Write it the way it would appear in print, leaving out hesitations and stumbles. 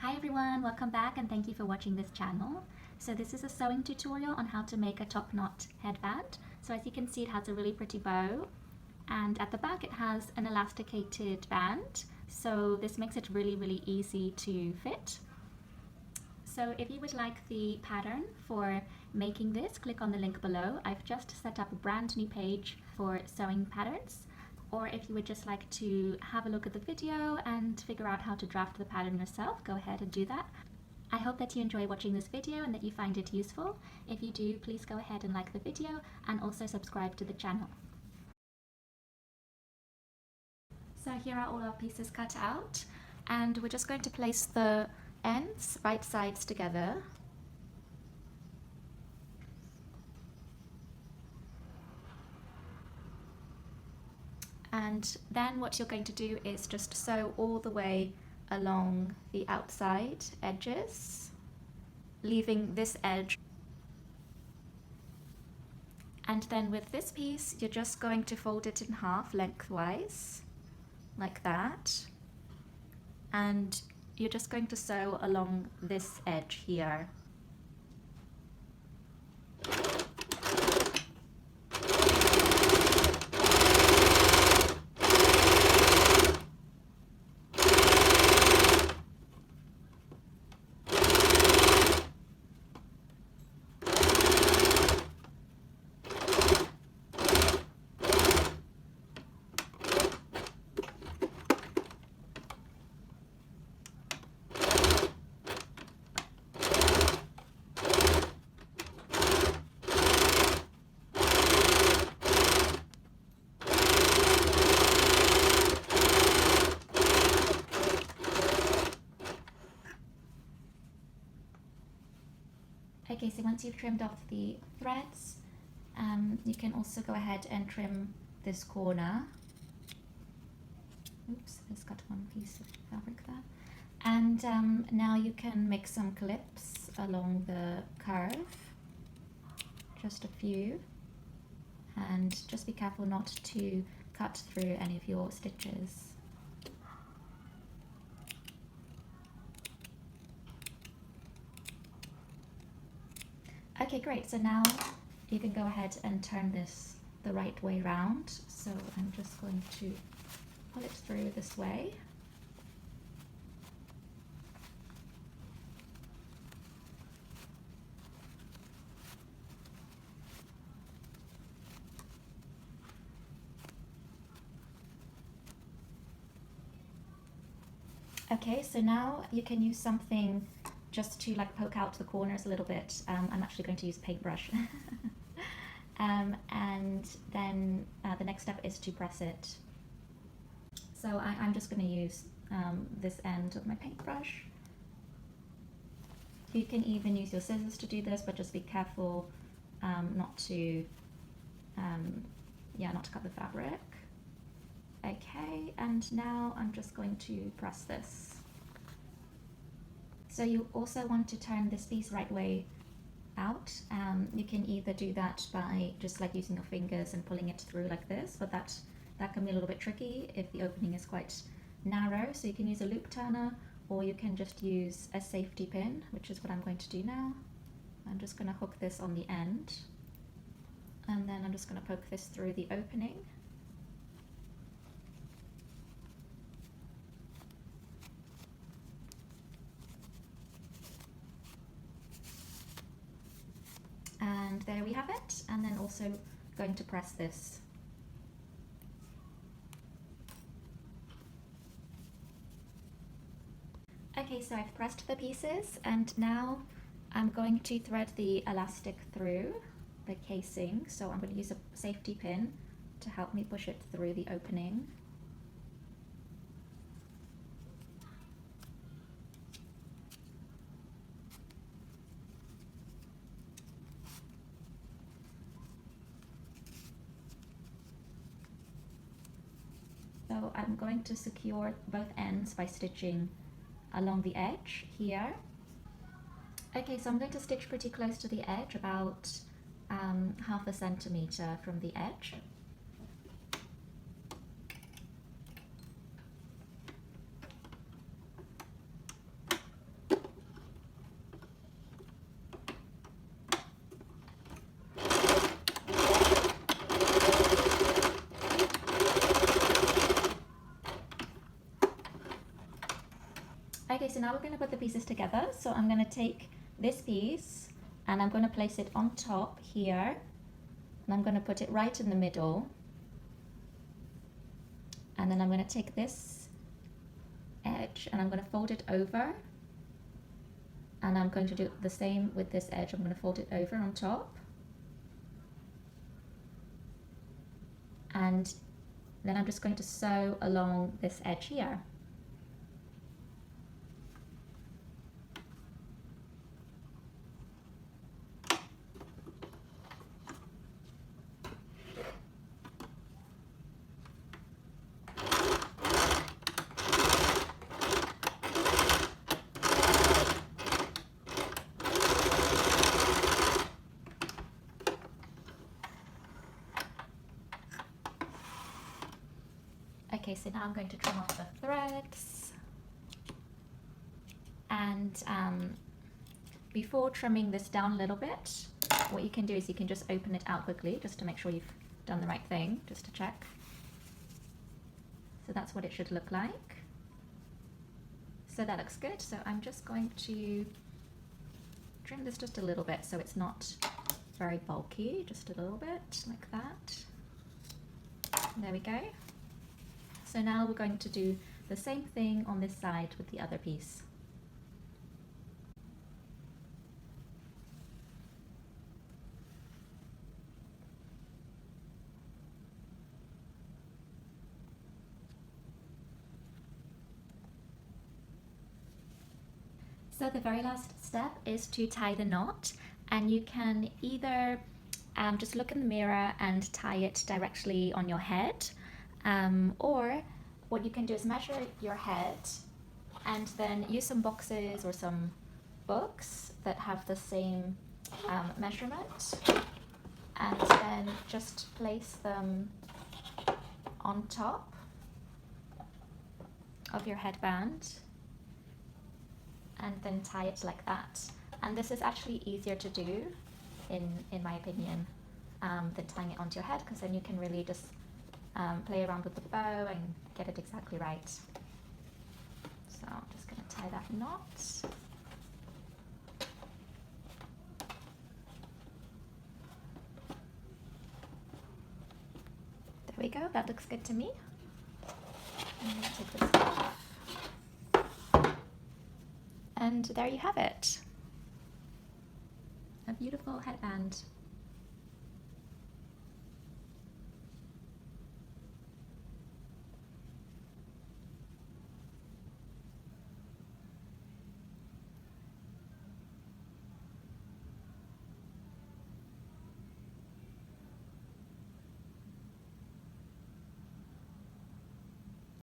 Hi everyone, welcome back and thank you for watching this channel. So this is a sewing tutorial on how to make a top knot headband. So as you can see, it has a really pretty bow, and at the back it has an elasticated band. So this makes it really easy to fit. So if you would like the pattern for making this, click on the link below. I've just set up a brand new page for sewing patterns. Or if you would just like to have a look at the video and figure out how to draft the pattern yourself, go ahead and do that. I hope that you enjoy watching this video and that you find it useful. If you do, please go ahead and like the video and also subscribe to the channel. So here are all our pieces cut out, and we're just going to place the ends right sides together. And then what you're going to do is just sew all the way along the outside edges, leaving this edge. And then with this piece, you're just going to fold it in half lengthwise, like that. And you're just going to sew along this edge here. Okay, so once you've trimmed off the threads, you can also go ahead and trim this corner. Oops, I just got one piece of fabric there. And now you can make some clips along the curve, just a few, and just be careful not to cut through any of your stitches. Okay, great. So now you can go ahead and turn this the right way round. So I'm just going to pull it through this way. Okay, so now you can use something just to like poke out the corners a little bit. I'm actually going to use a paintbrush. And then the next step is to press it. So I'm just going to use this end of my paintbrush. You can even use your scissors to do this, but just be careful not to cut the fabric. Okay, and now I'm just going to press this. So you also want to turn this piece right way out. You can either do that by just like using your fingers and pulling it through like this, but that can be a little bit tricky if the opening is quite narrow. So you can use a loop turner, or you can just use a safety pin, which is what I'm going to do now. I'm just going to hook this on the end, and then I'm just going to poke this through the opening. And there we have it, and then also going to press this. Okay, so I've pressed the pieces, and now I'm going to thread the elastic through the casing. So I'm going to use a safety pin to help me push it through the opening. So I'm going to secure both ends by stitching along the edge here. Okay, so I'm going to stitch pretty close to the edge, about half a centimeter from the edge. so now we're going to put the pieces together. So I'm going to take this piece and I'm going to place it on top here, and I'm going to put it right in the middle, and then I'm going to take this edge and I'm going to fold it over, and I'm going to do the same with this edge. I'm going to fold it over on top, and then I'm just going to sew along this edge here. Okay, so now I'm going to trim off the threads, and before trimming this down a little bit, what you can do is you can just open it out quickly just to make sure you've done the right thing, just to check. So that's what it should look like. So that looks good. So I'm just going to trim this just a little bit so it's not very bulky, just a little bit like that. There we go. So now we're going to do the same thing on this side with the other piece. So the very last step is to tie the knot, and you can either just look in the mirror and tie it directly on your head, or what you can do is measure your head and then use some boxes or some books that have the same measurement, and then just place them on top of your headband and then tie it like that. And this is actually easier to do, in my opinion, than tying it onto your head, because then you can really just play around with the bow and get it exactly right. So I'm just going to tie that knot. There we go, that looks good to me. I'm going to take this off. And there you have it. A beautiful headband.